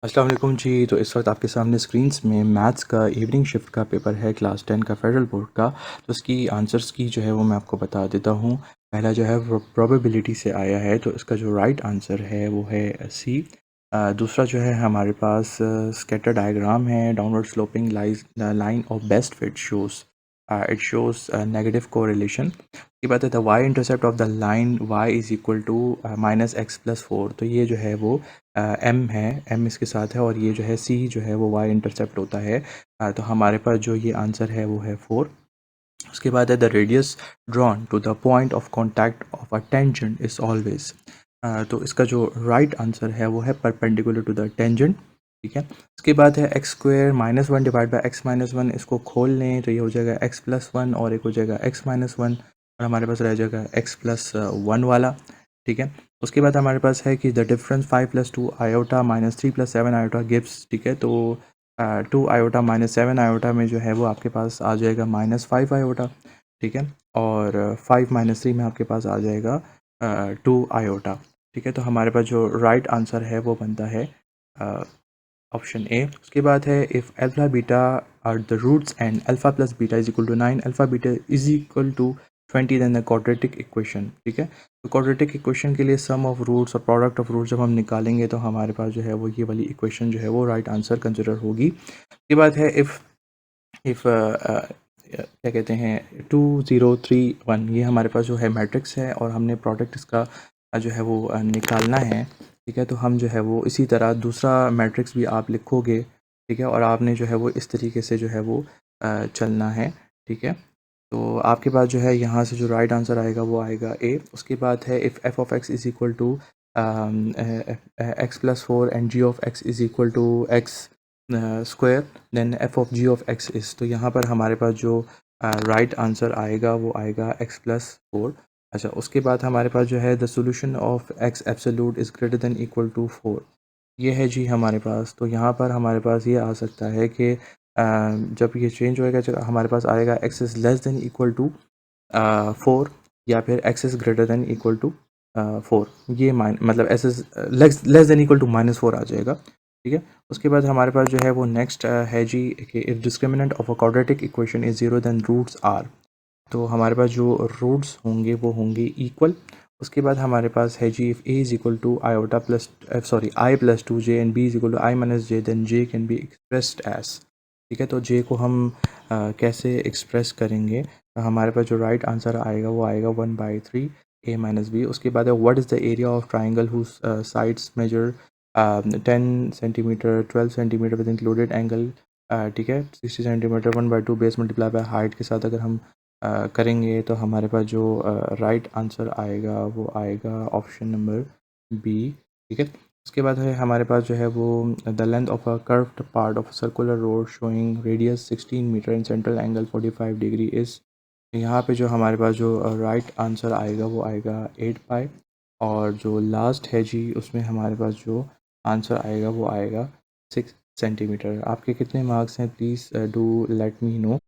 अस्सलाम वालेकुम जी। तो इस वक्त आपके सामने स्क्रीन्स में मैथ्स का इवनिंग शिफ्ट का पेपर है क्लास 10 का फेडरल बोर्ड का। तो इसकी आंसर्स की जो है वो मैं आपको बता देता हूँ। पहला जो है वो प्रोबेबिलिटी से आया है, तो इसका जो राइट आंसर है वो है सी। दूसरा जो है हमारे पास स्कैटर डायग्राम है, downward sloping line of best fit shows it shows negative correlation. की बात है the Y intercept of the line Y is equal to -x+4। तो ये जो है वो एम है, एम इसके साथ है, और ये जो है सी जो है वो वाई इंटरसेप्ट होता है। तो हमारे पास जो ये आंसर है वो है 4। उसके बाद है the radius drawn to the point of contact of a tangent is always. तो इसका जो राइट आंसर है वो है परपेंडिकुलर टू द टेंजेंट। ठीक है। उसके बाद है x square -1 divide by x-1। इसको खोल लें तो ये हो जाएगा x+1 और एक हो जाएगा x-1, और हमारे पास रह जाएगा x+1 वाला। ठीक है। उसके बाद हमारे पास है कि the difference 5+2 iota -3+7 iota gives. ठीक है। तो 2 आयोटा -7 आयोटा में जो है वो आपके पास आ जाएगा -5 आयोटा। ठीक है। और 5 - 3 में आपके पास आ जाएगा 2 आयोटा। ठीक है। तो हमारे पास जो राइट आंसर है वो बनता है ऑप्शन ए। उसके बाद है if alpha beta are the roots and alpha plus beta is equal to 9, alpha beta is equal to 20, then the quadratic equation. ठीक है। तो क्वाड्रेटिक इक्वेशन के लिए सम ऑफ रूट्स और प्रोडक्ट ऑफ रूट्स जब हम निकालेंगे तो हमारे पास जो है वो ये वाली इक्वेशन जो है वो राइट आंसर कंसिडर होगी। उसके बाद है इफ़ क्या कहते हैं 2 0 3 1, ये हमारे पास जो है मैट्रिक्स है और हमने प्रोडक्ट इसका जो है वो निकालना है। ठीक है। तो हम जो है वो इसी तरह दूसरा मैट्रिक्स भी आप लिखोगे। ठीक है। और आपने जो है वो इस तरीके से जो है वो चलना है। ठीक है। तो आपके पास जो है यहाँ से जो राइट आंसर आएगा वो आएगा ए। उसके बाद है if F of X is equal to x+4 and G of X is equal to X square, then F of G of X is. तो यहाँ पर हमारे पास जो राइट आंसर आएगा वो आएगा x+4। अच्छा, उसके बाद हमारे पास जो है the solution of X absolute is greater than equal to 4। ये है जी हमारे पास। तो यहाँ पर हमारे पास ये आ सकता है कि जब ये चेंज होएगा जब हमारे पास आएगा X is less than equal to 4, या फिर X is greater than equal to 4। ये मतलब S is less than equal to -4 आ जाएगा। ठीक है। उसके बाद हमारे पास जो है वो नेक्स्ट है जी कि if discriminant of a quadratic equation is 0 then roots are. तो हमारे पास जो रूट्स होंगे वो होंगे इक्वल। उसके बाद हमारे पास है जी if A is equal to iota plus i+2j and b is equal to i-j, then j can be expressed as. ठीक है। तो j को हम कैसे एक्सप्रेस करेंगे? तो हमारे पास जो राइट आंसर आएगा वो आएगा 1/3 a-b। उसके बाद है what is the area of triangle whose sides measure 10 centimetre 12 centimetre with included angle. ठीक है। 60 centimetre 1/2 base multiply by height के साथ अगर हम करेंगे तो हमारे पास जो राइट आंसर आएगा वो आएगा ऑप्शन नंबर बी। ठीक है। उसके बाद है हमारे पास जो है वो the length of a curved part of circular road showing radius 16 metre and central angle 45 degree is. यहाँ पे जो हमारे पास जो राइट आंसर आएगा वो आएगा 8 पाई। और जो लास्ट है जी उसमें हमारे पास जो आंसर आएगा वो आएगा 6 सेंटीमीटर। आपके कितने मार्क्स हैं? Please do let me know.